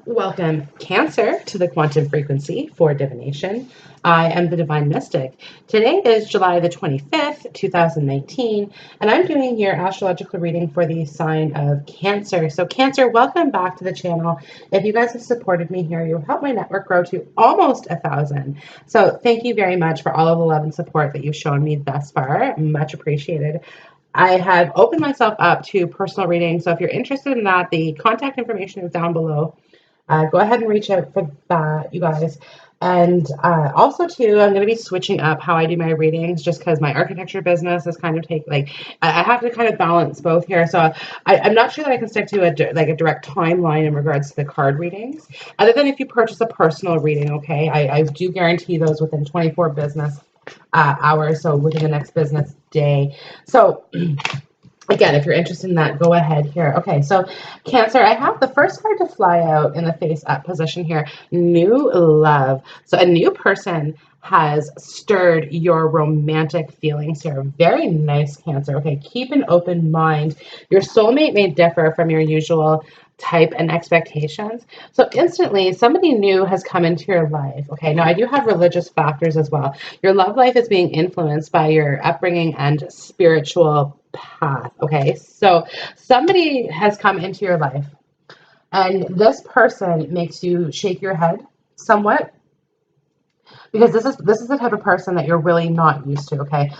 Welcome, Cancer, to the quantum frequency for divination. I am the Divine Mystic. Today is July the 25th, 2019, and I'm doing your astrological reading for the sign of Cancer. So, Cancer, welcome back to the channel. If you guys have supported me here, you've helped my network grow to almost 1,000. So, thank you very much for all of the love and support that you've shown me thus far. Much appreciated. I have opened myself up to personal reading. So, if you're interested in that, the contact information is down below. Go ahead and reach out for that, you guys. And also, too, I'm going to be switching up how I do my readings just because my architecture business is kind of I have to kind of balance both here. So I'm not sure that I can stick to a direct timeline in regards to the card readings, other than if you purchase a personal reading, okay? I do guarantee those within 24 business hours, so within the next business day. So again, if you're interested in that, go ahead here. Okay, so Cancer, I have the first card to fly out in the face up position here, new love. So a new person has stirred your romantic feelings here. Very nice, Cancer. Okay, keep an open mind. Your soulmate may differ from your usual type and expectations. So instantly, somebody new has come into your life. Okay, now I do have religious factors as well. Your love life is being influenced by your upbringing and spiritual path. Okay, so somebody has come into your life, and this person makes you shake your head somewhat because this is the type of person that you're really not used to. Okay,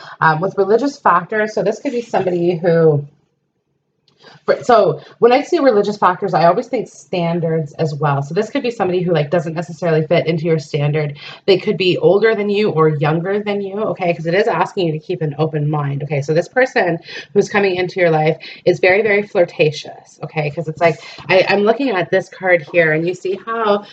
with religious factors, so this could be somebody who. So when I see religious factors, I always think standards as well. So this could be somebody who doesn't necessarily fit into your standard. They could be older than you or younger than you, okay? Because it is asking you to keep an open mind, okay? So this person who's coming into your life is very, very flirtatious, okay? Because it's like I'm looking at this card here, and you see how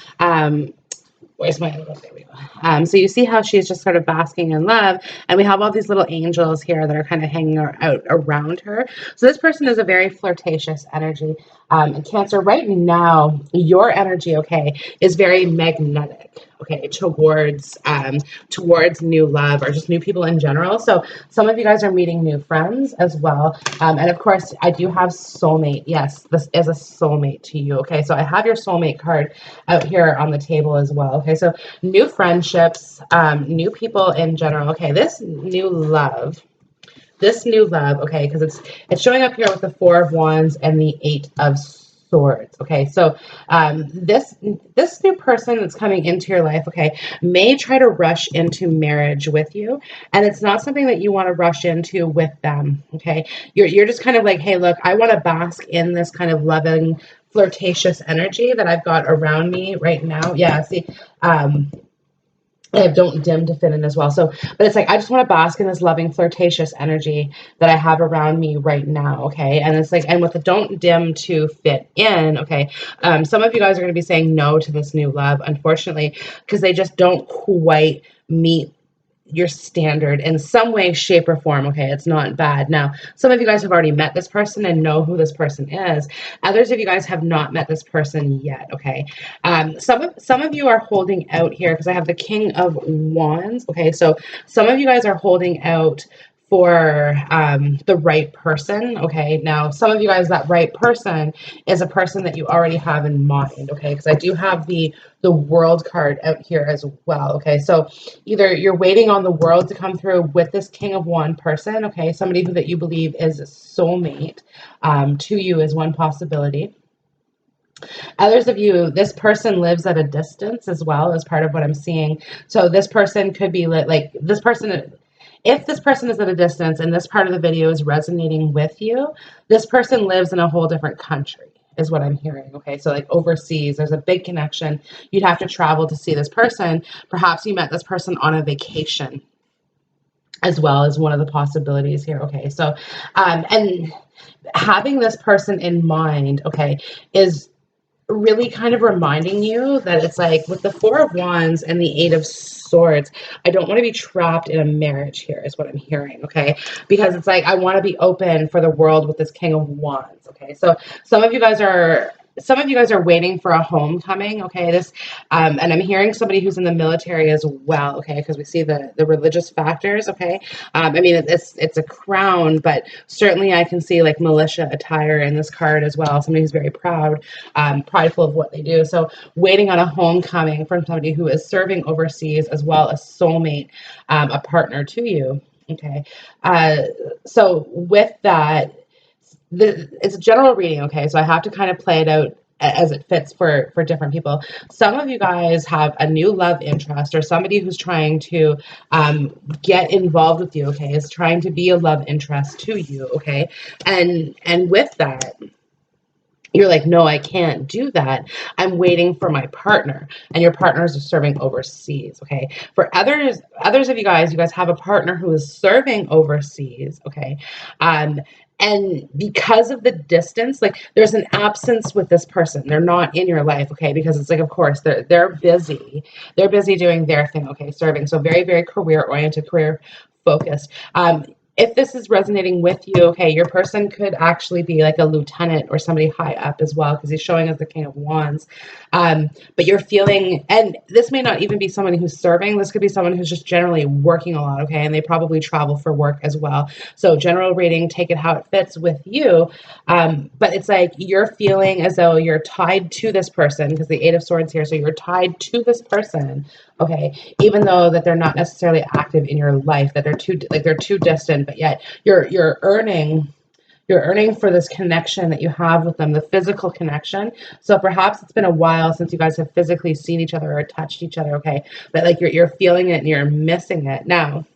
where's my other one? There we go. So you see how she's just sort of basking in love, and we have all these little angels here that are kind of hanging out around her. So this person is a very flirtatious energy. And Cancer, right now, your energy, okay, is very magnetic, okay, towards new love or just new people in general. So some of you guys are meeting new friends as well. And of course, I do have soulmate. Yes, this is a soulmate to you. Okay, so I have your soulmate card out here on the table as well. Okay, so new friendships, new people in general. Okay, this new love, okay, because it's showing up here with the Four of Wands and the Eight of Swords. Okay, so this new person that's coming into your life, okay, may try to rush into marriage with you, and it's not something that you want to rush into with them. Okay, you're just kind of like, hey, look, I want to bask in this kind of loving, flirtatious energy that I've got around me right now. Yeah, see, I have don't dim to fit in as well. So, but it's like, I just want to bask in this loving, flirtatious energy that I have around me right now. Okay. And it's like, and with the don't dim to fit in. Okay. Some of you guys are going to be saying no to this new love, unfortunately, because they just don't quite meet your standard in some way, shape, or form. Okay, it's not bad. Now, some of you guys have already met this person and know who this person is. Others of you guys have not met this person yet. Okay, some of you are holding out here because I have the King of Wands. Okay, so some of you guys are holding out for the right person. Okay, now some of you guys, that right person is a person that you already have in mind. Okay, because I do have the World card out here as well. Okay, so either you're waiting on the world to come through with this King of Wand person. Okay, somebody that you believe is a soulmate to you is one possibility. Others of you, this person lives at a distance as well, as part of what I'm seeing. So this person could be like this person. If this person is at a distance and this part of the video is resonating with you, this person lives in a whole different country, is what I'm hearing. Okay, so like overseas, there's a big connection. You'd have to travel to see this person. Perhaps you met this person on a vacation as well, as one of the possibilities here. Okay, so and having this person in mind, okay, is really kind of reminding you that it's like with the Four of Wands and the Eight of Swords, I don't want to be trapped in a marriage here, is what I'm hearing. Okay, because it's like I want to be open for the world with this King of Wands. Okay, so some of you guys are some of you guys are waiting for a homecoming, okay? And I'm hearing somebody who's in the military as well, okay? Because we see the religious factors, okay? I mean, it's a crown, but certainly I can see like militia attire in this card as well. Somebody who's very proud, prideful of what they do. So waiting on a homecoming from somebody who is serving overseas as well, a soulmate, a partner to you, okay? Uh, so with that, it's a general reading, okay? So I have to kind of play it out as it fits for different people. Some of you guys have a new love interest or somebody who's trying to get involved with you, okay? Is trying to be a love interest to you, okay? And with that, you're like, no, I can't do that. I'm waiting for my partner, and your partners are serving overseas. Okay. For others of you guys have a partner who is serving overseas. Okay. Um, and because of the distance, like there's an absence with this person. They're not in your life. Okay. Because it's like, of course, they're busy. They're busy doing their thing. Okay. Serving. So very, very career oriented, career focused. If this is resonating with you, okay, your person could actually be like a lieutenant or somebody high up as well, because he's showing us the King of Wands. But you're feeling, and this may not even be someone who's serving, this could be someone who's just generally working a lot, okay, and they probably travel for work as well. So general reading, take it how it fits with you. But it's like you're feeling as though you're tied to this person, because the Eight of Swords here, so you're tied to this person, okay, even though that they're not necessarily active in your life, that they're too distant, but yet you're earning for this connection that you have with them, the physical connection. So perhaps it's been a while since you guys have physically seen each other or touched each other, okay, but like you're feeling it and you're missing it now.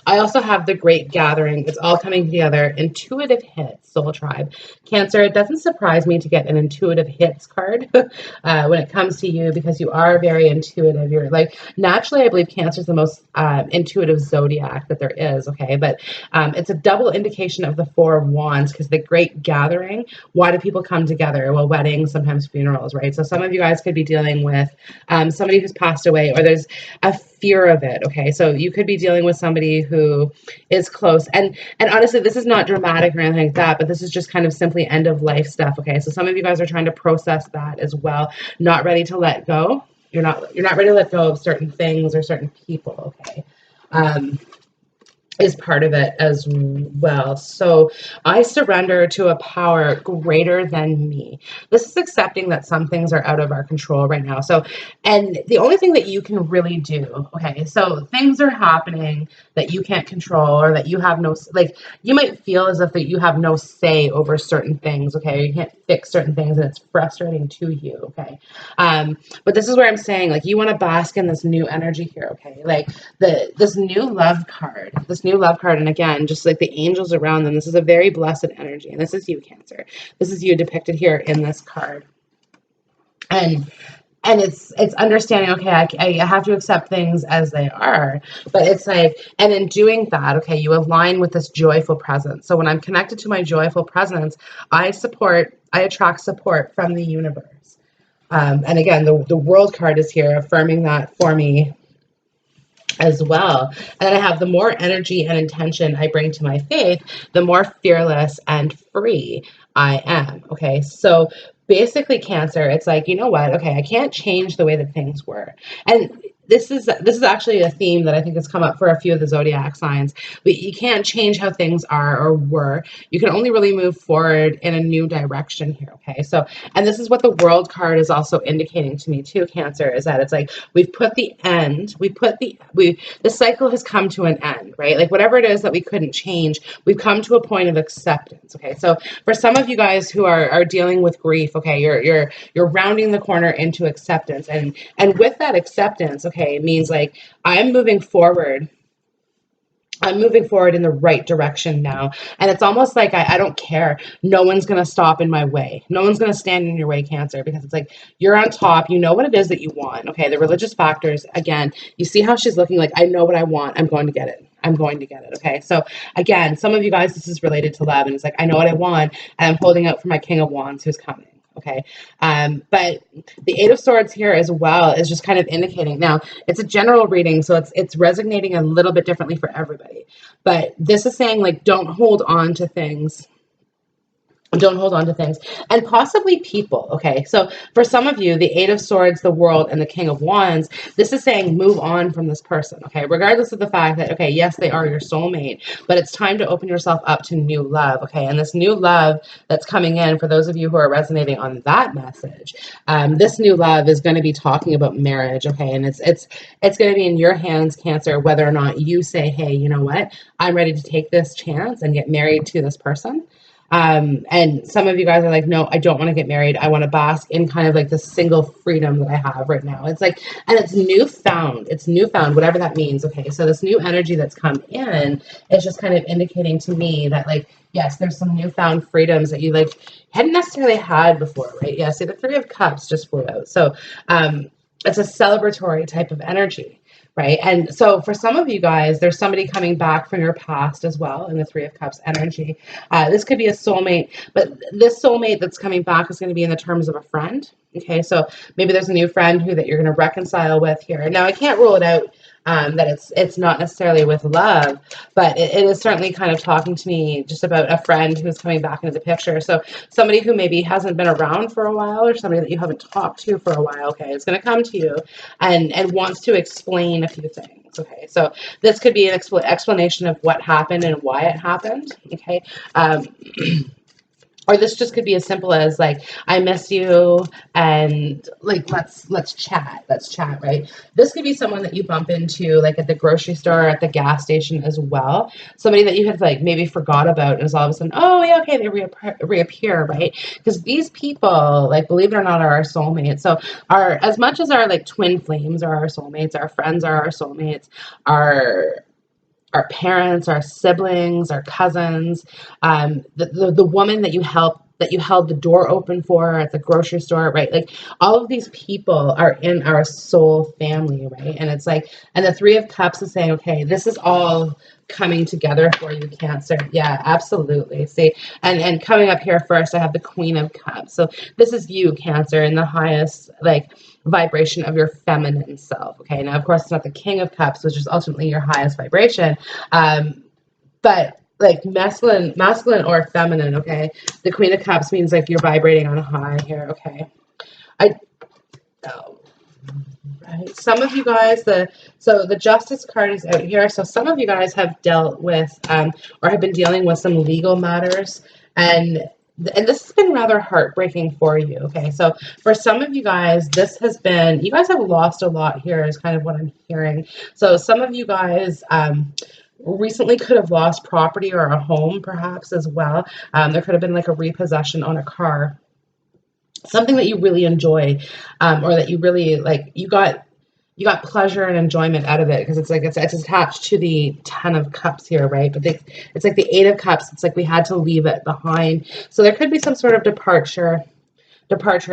I also have the Great Gathering. It's all coming together. Intuitive hits, Soul Tribe. Cancer, it doesn't surprise me to get an intuitive hits card when it comes to you, because you are very intuitive. You're like, naturally, I believe Cancer is the most intuitive zodiac that there is, okay? But it's a double indication of the Four of Wands, because the Great Gathering, why do people come together? Well, weddings, sometimes funerals, right? So some of you guys could be dealing with somebody who's passed away, or there's a fear of it, okay? So you could be dealing with somebody who is close, and honestly, this is not dramatic or anything like that, but this is just kind of simply end of life stuff, okay? So some of you guys are trying to process that as well, not ready to let go. You're not ready to let go of certain things or certain people, okay? Is part of it as well. So I surrender to a power greater than me. This is accepting that some things are out of our control right now. So, and the only thing that you can really do, okay, so things are happening that you can't control, or that you have no, like, you might feel as if that you have no say over certain things, okay, you can't fix certain things, and it's frustrating to you, okay. But this is where I'm saying, like, you want to bask in this new energy here, okay, like this new love card, and again, just like the angels around them, this is a very blessed energy, and this is you, Cancer. This is you depicted here in this card, and it's understanding, okay, I have to accept things as they are, but it's like, and in doing that, okay, you align with this joyful presence. So when I'm connected to my joyful presence, I attract support from the universe. And again, the world card is here affirming that for me as well. And then I have, the more energy and intention I bring to my faith, the more fearless and free I am. Okay. So basically, Cancer, it's like, you know what? Okay, I can't change the way that things were. And this is actually a theme that I think has come up for a few of the zodiac signs. But you can't change how things are or were. You can only really move forward in a new direction here. Okay. So, and this is what the world card is also indicating to me too, Cancer, is that it's like we've put the end, the cycle has come to an end, right? Like whatever it is that we couldn't change, we've come to a point of acceptance. Okay. So for some of you guys who are dealing with grief, okay, you're rounding the corner into acceptance. And with that acceptance, okay, it means like I'm moving forward in the right direction now. And it's almost like I don't care. No one's going to stop in my way. No one's going to stand in your way, Cancer, because it's like you're on top. You know what it is that you want. Okay. The religious factors, again, you see how she's looking like, I know what I want. I'm going to get it. I'm going to get it. Okay. So again, some of you guys, this is related to love. And it's like, I know what I want. And I'm holding out for my King of Wands who's coming. Okay. But the Eight of Swords here as well is just kind of indicating. Now, it's a general reading, so it's resonating a little bit differently for everybody. But this is saying, like, don't hold on to things Don't hold on to things, and possibly people. Okay, so for some of you, the Eight of Swords, the World, and the King of Wands, this is saying move on from this person. Okay, regardless of the fact that, okay, yes, they are your soulmate, but it's time to open yourself up to new love. Okay, and this new love that's coming in, for those of you who are resonating on that message, this new love is going to be talking about marriage. Okay, and it's going to be in your hands, Cancer, whether or not you say, hey, you know what, I'm ready to take this chance and get married to this person. And some of you guys are like, no, I don't want to get married. I want to bask in kind of like the single freedom that I have right now. It's like, and it's newfound. It's newfound, whatever that means. Okay. So this new energy that's come in is just kind of indicating to me that, like, yes, there's some newfound freedoms that you like hadn't necessarily had before, right? Yeah. See, the Three of Cups just flew out. So, it's a celebratory type of energy. Right. And so for some of you guys, there's somebody coming back from your past as well in the Three of Cups energy. This could be a soulmate, but this soulmate that's coming back is going to be in the terms of a friend. Okay, so maybe there's a new friend who that you're going to reconcile with here. Now, I can't rule it out that it's not necessarily with love, but it is certainly kind of talking to me just about a friend who's coming back into the picture. So somebody who maybe hasn't been around for a while, or somebody that you haven't talked to for a while, okay, is going to come to you and wants to explain a few things. Okay, so this could be an explanation of what happened and why it happened. Okay, um, or this just could be as simple as like, I miss you, and like, let's chat, right? This could be someone that you bump into like at the grocery store or at the gas station as well. Somebody that you had like maybe forgot about, and is all of a sudden, oh yeah, okay, they reappear, right? Because these people, like, believe it or not, are our soulmates. So as much as our like twin flames are our soulmates, our friends are our soulmates, our parents, our siblings, our cousins, the woman that you held the door open for at the grocery store, right? Like, all of these people are in our soul family, right? And it's like, and the Three of Cups is saying, okay, this is all coming together for you, Cancer. Yeah, absolutely. See, and coming up here first, I have the Queen of Cups. So this is you, Cancer, in the highest like vibration of your feminine self. Okay, now of course it's not the King of Cups, which is ultimately your highest vibration, but like masculine or feminine. Okay, the Queen of Cups means like you're vibrating on a high here. Okay, I oh, right. Some of you guys, the Justice card is out here. So some of you guys have dealt with or have been dealing with some legal matters, and this has been rather heartbreaking for you. Okay, so for some of you guys, this has been, you guys have lost a lot here, is kind of what I'm hearing. So some of you guys recently could have lost property or a home, perhaps, as well. There could have been like a repossession on a car, something that you really enjoy, or that you really like. You got pleasure and enjoyment out of it, because it's like it's attached to the Ten of Cups here, right? But it's like the Eight of Cups. It's like we had to leave it behind. So there could be some sort of departure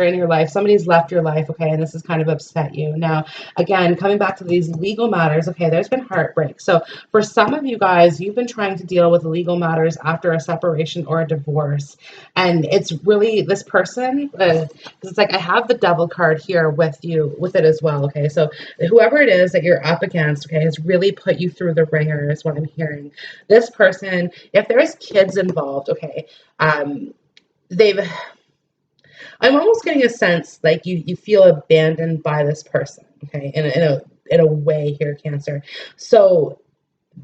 in your life. Somebody's left your life, okay, and this has kind of upset you. Now, again, coming back to these legal matters, okay, there's been heartbreak. So for some of you guys, you've been trying to deal with legal matters after a separation or a divorce, and it's really this person, because it's like I have the Devil card here with you, with it as well, okay? So whoever it is that you're up against, okay, has really put you through the ringer, is what I'm hearing. This person, if there's kids involved, okay, they've I'm almost getting a sense like you feel abandoned by this person, okay, in a way here, Cancer. So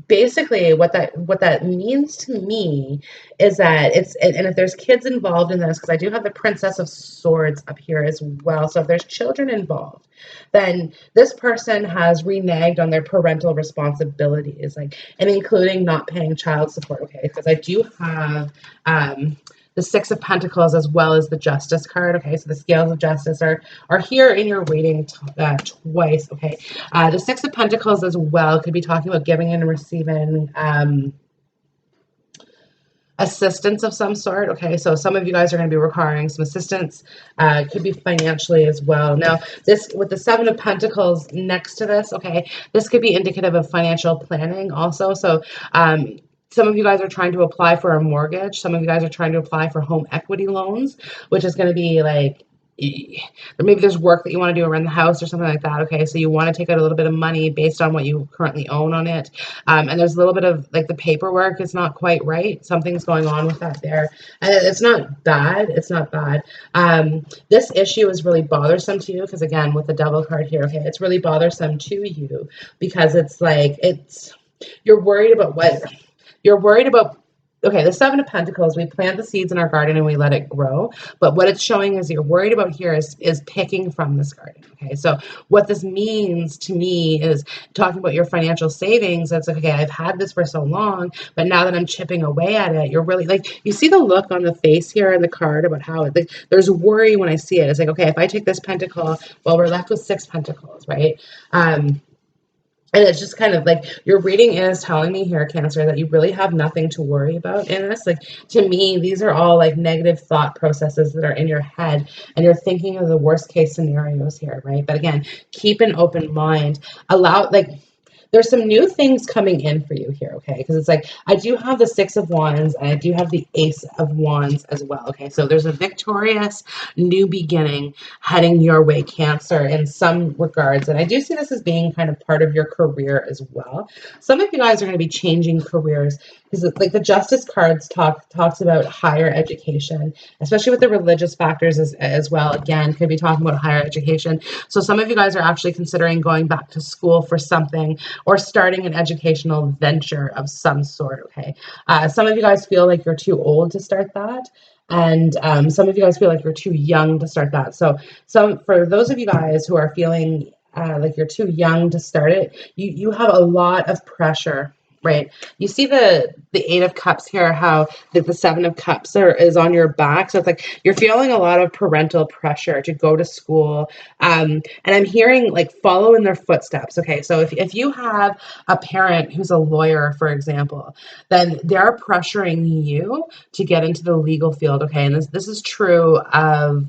basically, what that means to me is that it's, and if there's kids involved in this, because I do have the Princess of Swords up here as well. So if there's children involved, then this person has reneged on their parental responsibilities, like, and including not paying child support. Okay, because I do have the Six of Pentacles as well as the Justice card. Okay, so the scales of justice are here in your reading twice. Okay, the Six of Pentacles as well could be talking about giving and receiving assistance of some sort. Okay, so some of you guys are going to be requiring some assistance. Could be financially as well. Now, this with the Seven of Pentacles next to this, okay, this could be indicative of financial planning also. So some of you guys are trying to apply for a mortgage. Some of you guys are trying to apply for home equity loans, which is going to be like maybe there's work that you want to do around the house or something like that. Okay, so you want to take out a little bit of money based on what you currently own on it, and there's a little bit of like the paperwork is not quite right. Something's going on with that there, and it's not bad. It's not bad. This issue is really bothersome to you because again, with the devil card here, okay, it's really bothersome to you because it's like you're worried about what you're worried about. Okay, the Seven of Pentacles, we plant the seeds in our garden and we let it grow. But what it's showing is you're worried about here is picking from this garden. Okay, so what this means to me is talking about your financial savings. It's like, okay, I've had this for so long, but now that I'm chipping away at it, you're really like, you see the look on the face here in the card about how like, there's worry when I see it. It's like, okay, if I take this pentacle, well, we're left with 6 pentacles, right? And it's just kind of like your reading is telling me here, Cancer, that you really have nothing to worry about in this. Like to me, these are all like negative thought processes that are in your head, and you're thinking of the worst case scenarios here, right? But again, keep an open mind. Allow like there's some new things coming in for you here, okay? Because it's like I do have the Six of Wands and I do have the Ace of Wands as well, okay? So there's a victorious new beginning heading your way, Cancer, in some regards. And I do see this as being kind of part of your career as well. Some of you guys are going to be changing careers because like the Justice cards talks about higher education, especially with the religious factors as well. Again, could be talking about higher education. So some of you guys are actually considering going back to school for something or starting an educational venture of some sort, okay? Some of you guys feel like you're too old to start that. And some of you guys feel like you're too young to start that. So for those of you guys who are feeling like you're too young to start it, you have a lot of pressure, right? You see the Eight of Cups here, how the Seven of Cups is on your back. So it's like you're feeling a lot of parental pressure to go to school. And I'm hearing like follow in their footsteps. Okay, so if you have a parent who's a lawyer, for example, then they're pressuring you to get into the legal field. Okay, and this is true of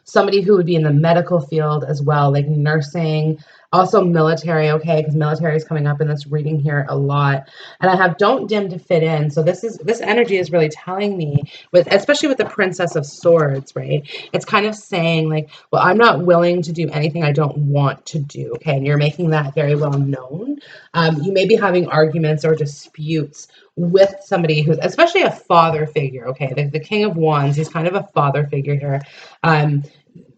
somebody who would be in the medical field as well, like nursing, also military, okay, because military is coming up in this reading here a lot. And I have don't dim to fit in. So this energy is really telling me, with especially with the Princess of Swords, right? It's kind of saying like, well, I'm not willing to do anything I don't want to do, okay? And you're making that very well known. You may be having arguments or disputes with somebody who's especially a father figure, okay? The King of Wands, he's kind of a father figure here. Um,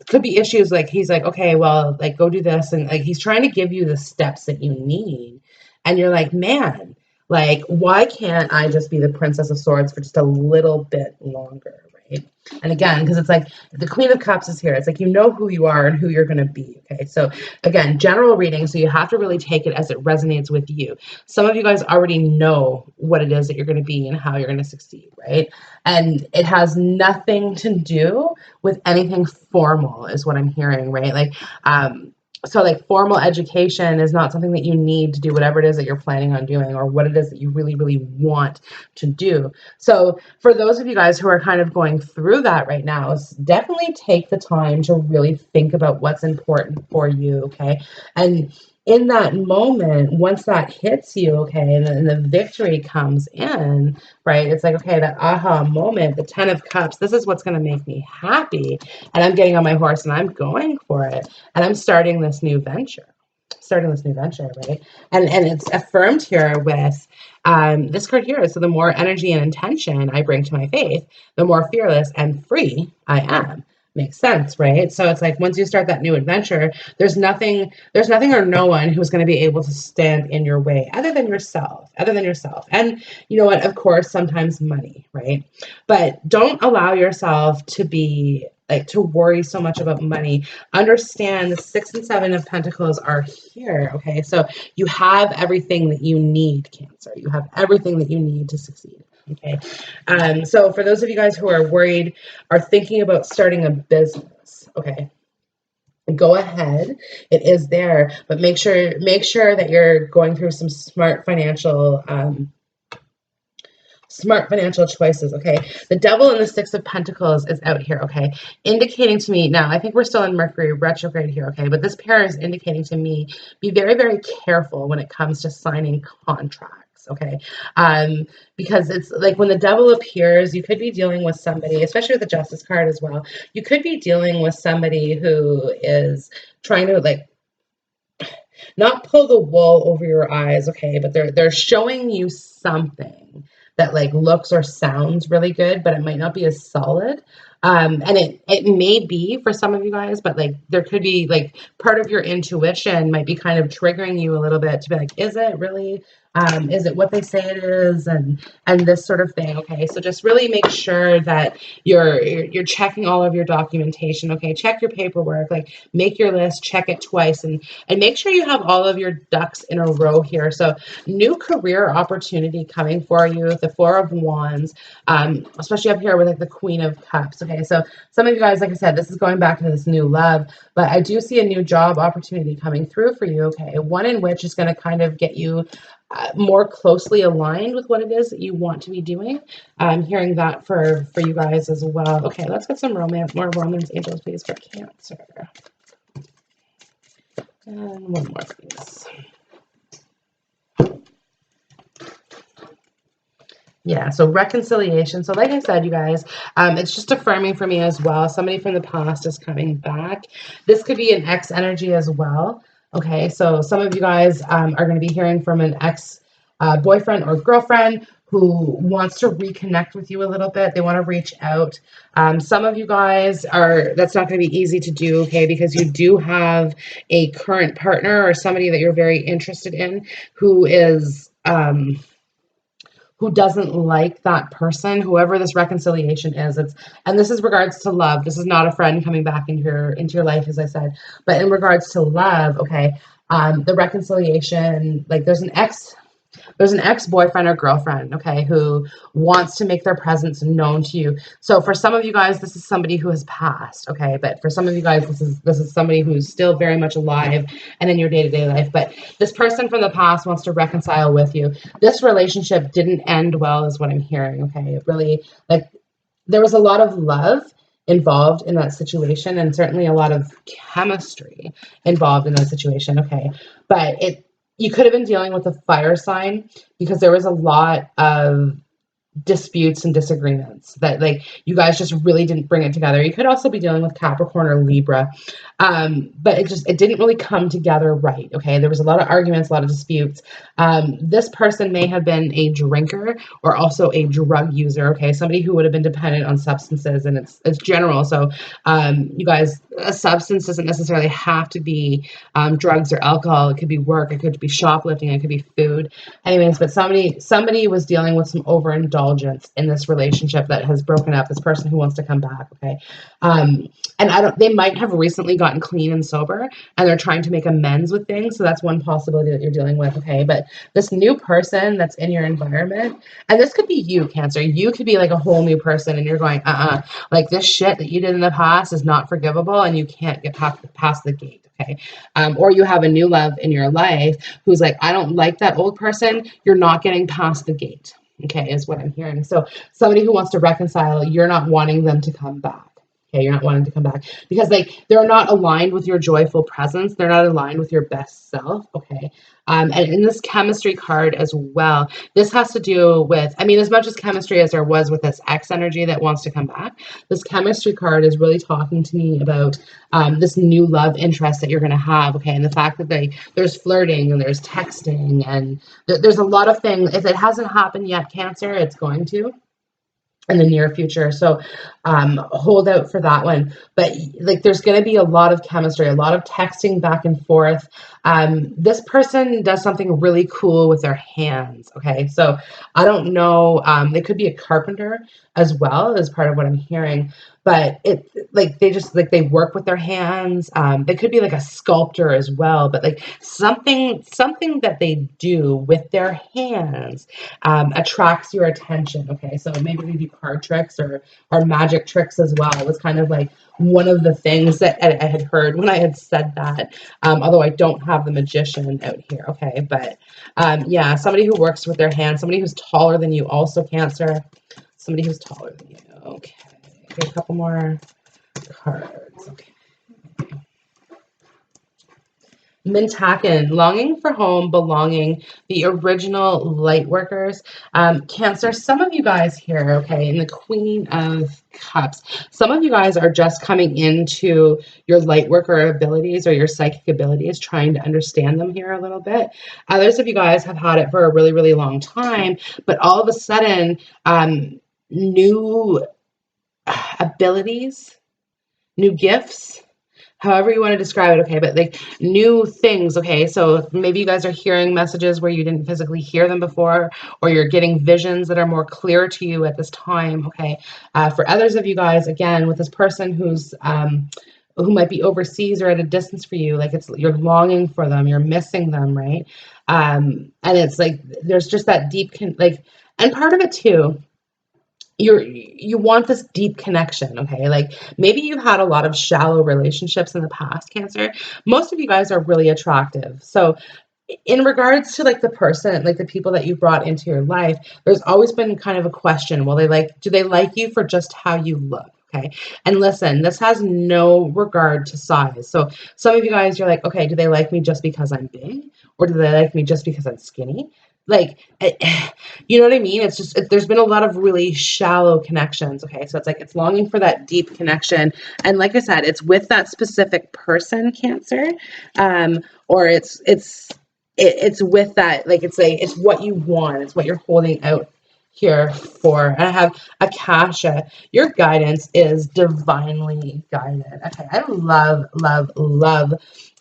could be issues like he's like, okay, well, like go do this, and like he's trying to give you the steps that you need, and you're like, man, like why can't I just be the Princess of Swords for just a little bit longer, right? And again, because it's like the Queen of Cups is here, it's like you know who you are and who you're going to be, okay? So again, general reading, so you have to really take it as it resonates with you. Some of you guys already know what it is that you're going to be and how you're going to succeed, right? And it has nothing to do with anything formal is what I'm hearing, right? Like, so like formal education is not something that you need to do whatever it is that you're planning on doing or what it is that you really, really want to do. So for those of you guys who are kind of going through that right now, definitely take the time to really think about what's important for you, okay? And in that moment, once that hits you, okay, and the victory comes in, right? It's like, okay, that aha moment, the 10 of Cups, this is what's going to make me happy. And I'm getting on my horse and I'm going for it. And I'm starting this new venture. Right? And it's affirmed here with this card here. So the more energy and intention I bring to my faith, the more fearless and free I am. Makes sense, right? So it's like once you start that new adventure, there's nothing or no one who's going to be able to stand in your way other than yourself. And you know what? Of course, sometimes money, right? But don't allow yourself to be like to worry so much about money. Understand the 6 and 7 of Pentacles are here, okay? So you have everything that you need, Cancer. You have everything that you need to succeed. Okay, so for those of you guys who are worried, are thinking about starting a business, okay, go ahead. It is there, but make sure that you're going through some smart financial choices, okay? The Devil and the 6 of Pentacles is out here, okay? Indicating to me, now I think we're still in Mercury retrograde here, okay? But this pair is indicating to me, be very, very careful when it comes to signing contracts. okay? Because it's like when the devil appears, you could be dealing with somebody, especially with the justice card as well. You could be dealing with somebody who is trying to like not pull the wool over your eyes, okay, but they're showing you something that like looks or sounds really good, but it might not be as solid. And it may be for some of you guys, but like there could be like part of your intuition might be kind of triggering you a little bit to be like, is it really? Is it what they say it is? And this sort of thing. Okay, so just really make sure that you're checking all of your documentation. Okay, check your paperwork. Like make your list, check it twice, and make sure you have all of your ducks in a row here. So new career opportunity coming for you, the Four of Wands, especially up here with like the Queen of Cups. Okay, so some of you guys, like I said, this is going back to this new love, but I do see a new job opportunity coming through for you. Okay, one in which is going to kind of get you more closely aligned with what it is that you want to be doing. I'm hearing that for you guys as well. Okay, let's get some more romance angels, please, for Cancer. And one more, please. Yeah, so reconciliation. So like I said, you guys, it's just affirming for me as well. Somebody from the past is coming back. This could be an ex energy as well. Okay, so some of you guys are going to be hearing from an ex boyfriend or girlfriend who wants to reconnect with you a little bit. They want to reach out. Some of you guys that's not going to be easy to do, okay, because you do have a current partner or somebody that you're very interested in who is, who doesn't like that person, whoever this reconciliation is. And this is regards to love. This is not a friend coming back into your life, as I said, but in regards to love, okay, the reconciliation, like there's an ex-boyfriend or girlfriend, okay, who wants to make their presence known to you. So for some of you guys, this is somebody who has passed, okay, but for some of you guys, this is somebody who's still very much alive and in your day-to-day life. But this person from the past wants to reconcile with you. This relationship didn't end well, is what I'm hearing, okay? It really, like, there was a lot of love involved in that situation, and certainly a lot of chemistry involved in that situation, okay? But you could have been dealing with a fire sign because there was a lot of disputes and disagreements that like you guys just really didn't bring it together. You could also be dealing with Capricorn or Libra, but it didn't really come together right. Okay, there was a lot of arguments, a lot of disputes. This person may have been a drinker or also a drug user. Okay, somebody who would have been dependent on substances, and it's general. So you guys, a substance doesn't necessarily have to be drugs or alcohol. It could be work, it could be shoplifting, it could be food. Anyways, but somebody was dealing with some overindulgence in this relationship that has broken up. This person who wants to come back, okay, and they might have recently gotten clean and sober, and they're trying to make amends with things. So that's one possibility that you're dealing with, okay. But this new person that's in your environment, and this could be you, Cancer. You could be like a whole new person, and you're going, like this shit that you did in the past is not forgivable, and you can't get past the gate, okay. Or you have a new love in your life who's like, I don't like that old person. You're not getting past the gate, okay, is what I'm hearing. So somebody who wants to reconcile, you're not wanting them to come back. Okay, you're not wanting to come back because they're not aligned with your joyful presence. They're not aligned with your best self. Okay. And in this chemistry card as well, this has to do with, I mean, as much as chemistry as there was with this X energy that wants to come back, this chemistry card is really talking to me about this new love interest that you're going to have. Okay. And the fact that there's flirting and there's texting and there's a lot of things. If it hasn't happened yet, Cancer, it's going to in the near future. So hold out for that one. But like there's going to be a lot of chemistry, a lot of texting back and forth. This person does something really cool with their hands. Okay. So I don't know. They could be a carpenter as well as part of what I'm hearing. But they work with their hands. They could be like a sculptor as well, but like something that they do with their hands attracts your attention. Okay, so maybe we do card tricks or magic tricks as well. It was kind of like one of the things that I had heard when I had said that. Although I don't have the magician out here. Okay, but yeah, somebody who works with their hands, somebody who's taller than you, also Cancer. Somebody who's taller than you. Okay, a couple more cards. Okay. Mintaken, longing for home, belonging, the original light workers. Cancer, some of you guys here, okay, in the Queen of Cups, some of you guys are just coming into your light worker abilities or your psychic abilities, trying to understand them here a little bit. Others of you guys have had it for a really, really long time, but all of a sudden, new abilities, new gifts, however you want to describe it, okay, but like new things, okay, so maybe you guys are hearing messages where you didn't physically hear them before, or you're getting visions that are more clear to you at this time, okay. For others of you guys, again, with this person who might be overseas or at a distance for you, like you're longing for them, you're missing them, right? And it's like there's just that deep and part of it too, you want this deep connection, okay? Like maybe you've had a lot of shallow relationships in the past, Cancer. Most of you guys are really attractive. So in regards to like the person, like the people that you brought into your life, there's always been kind of a question, well, do they like you for just how you look? Okay. And listen, this has no regard to size. So some of you guys, you're like, okay, do they like me just because I'm big? Or do they like me just because I'm skinny? Like, you know what I mean? It's just, there's been a lot of really shallow connections. Okay. So it's like, it's longing for that deep connection. And like I said, it's with that specific person, Cancer. Or it's with that, like it's what you want, it's what you're holding out here for. And I have Akasha, your guidance is divinely guided. Okay, I love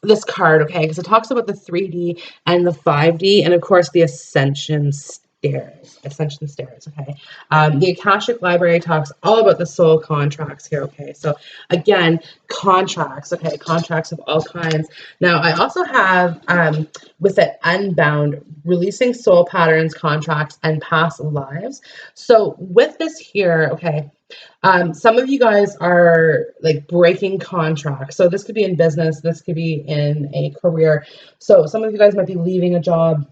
this card, okay, because it talks about the 3D and the 5D, and of course the ascension stairs, okay. The Akashic Library talks all about the soul contracts here, okay. So again, contracts, okay, contracts of all kinds. Now I also have with it unbound, releasing soul patterns, contracts, and past lives. So with this here, okay, some of you guys are like breaking contracts. So this could be in business, this could be in a career. So some of you guys might be leaving a job,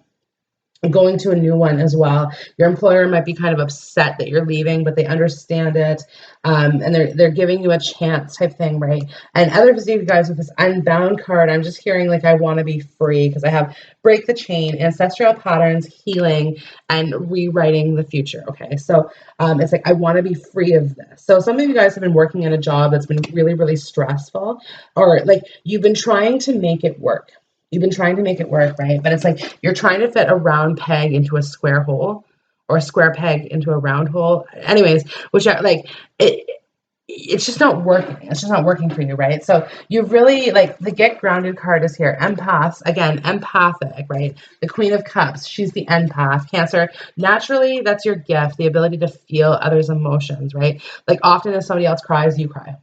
going to a new one as well. Your employer might be kind of upset that you're leaving, but they understand it, and they're giving you a chance type thing, right? And others of you guys with this unbound card, I'm just hearing like I want to be free, because I have break the chain, ancestral patterns, healing, and rewriting the future. Okay, so it's like I want to be free of this. So some of you guys have been working in a job that's been really, really stressful, or like you've been trying to make it work. You've been trying to make it work, right? But it's like you're trying to fit a round peg into a square hole, or a square peg into a round hole. Anyways, which are like it's just not working. It's just not working for you, right? So you really like the get grounded card is here. Empaths, again, empathic, right? The Queen of Cups, she's the empath. Cancer, naturally, that's your gift, the ability to feel others' emotions, right? Like often if somebody else cries, you cry.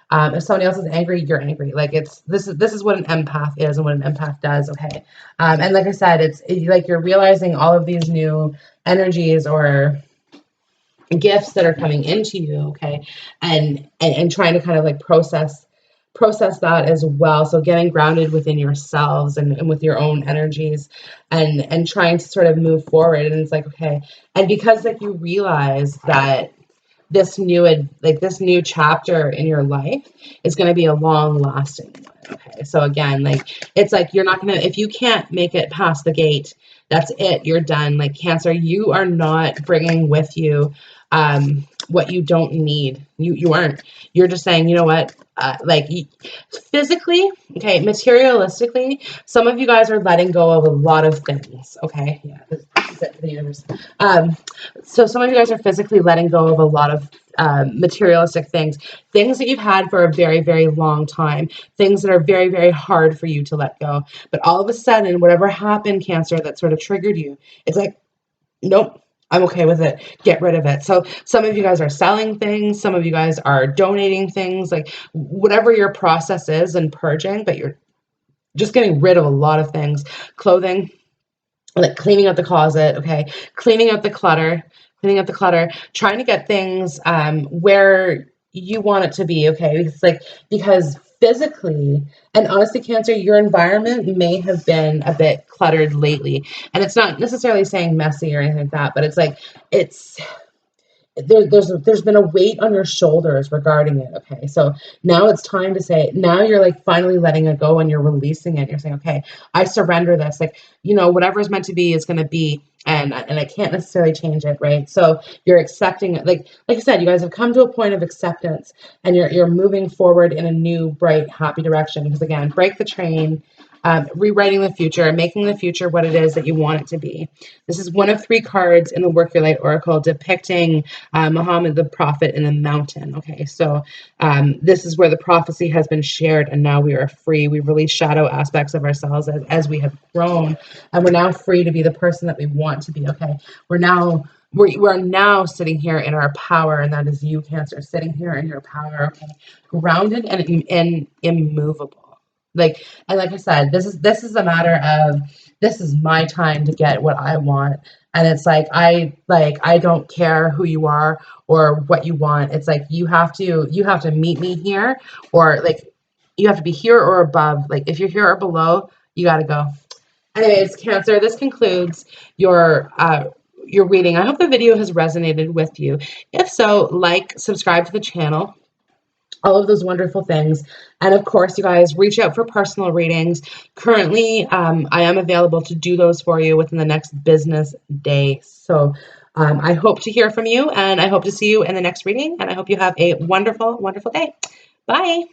If somebody else is angry, you're angry. Like this is what an empath is and what an empath does. Okay, and like I said, like you're realizing all of these new energies or gifts that are coming into you. Okay, and trying to kind of like process that as well. So getting grounded within yourselves and with your own energies, and trying to sort of move forward. And it's like okay, and because like you realize that this new chapter in your life is going to be a long lasting one. Okay, so again, like it's like you're not going to, if you can't make it past the gate, that's it, you're done. Like Cancer, you are not bringing with you what you don't need. You aren't. You're just saying, you know what, physically, okay, materialistically, some of you guys are letting go of a lot of things. Okay, yeah, this is it for the universe. So some of you guys are physically letting go of a lot of materialistic things that you've had for a very, very long time, things that are very, very hard for you to let go. But all of a sudden, whatever happened, Cancer, that sort of triggered you, it's like, nope, I'm okay with it. Get rid of it. So some of you guys are selling things. Some of you guys are donating things, like whatever your process is and purging, but you're just getting rid of a lot of things. Clothing, like cleaning out the closet, okay, cleaning up the clutter, trying to get things where you want it to be, okay. It's like because physically and honestly, Cancer, your environment may have been a bit cluttered lately, and it's not necessarily saying messy or anything like that, but it's like it's there's been a weight on your shoulders regarding it. Okay, so now it's time to say, now you're like finally letting it go and you're releasing it. You're saying, okay, I surrender this. Like, whatever is meant to be is going to be, and I can't necessarily change it, right? So you're accepting it. Like I said, you guys have come to a point of acceptance, and you're moving forward in a new, bright, happy direction. Because again, break the train. Rewriting the future, making the future what it is that you want it to be. This is one of 3 cards in the Work Your Light Oracle depicting Muhammad the prophet in the mountain. Okay, so this is where the prophecy has been shared, and now we are free. We release shadow aspects of ourselves as we have grown, and we're now free to be the person that we want to be. Okay, we're now sitting here in our power, and that is you, Cancer, sitting here in your power, okay, grounded and immovable. Like I said, this is a matter of, this is my time to get what I want. And it's I don't care who you are or what you want. It's like you have to meet me here, or like you have to be here or above. Like if you're here or below, you got to go. Anyways, Cancer, this concludes your reading. I hope the video has resonated with you. If so, subscribe to the channel, all of those wonderful things. And of course, you guys reach out for personal readings. Currently, I am available to do those for you within the next business day. So I hope to hear from you, and I hope to see you in the next reading. And I hope you have a wonderful, wonderful day. Bye.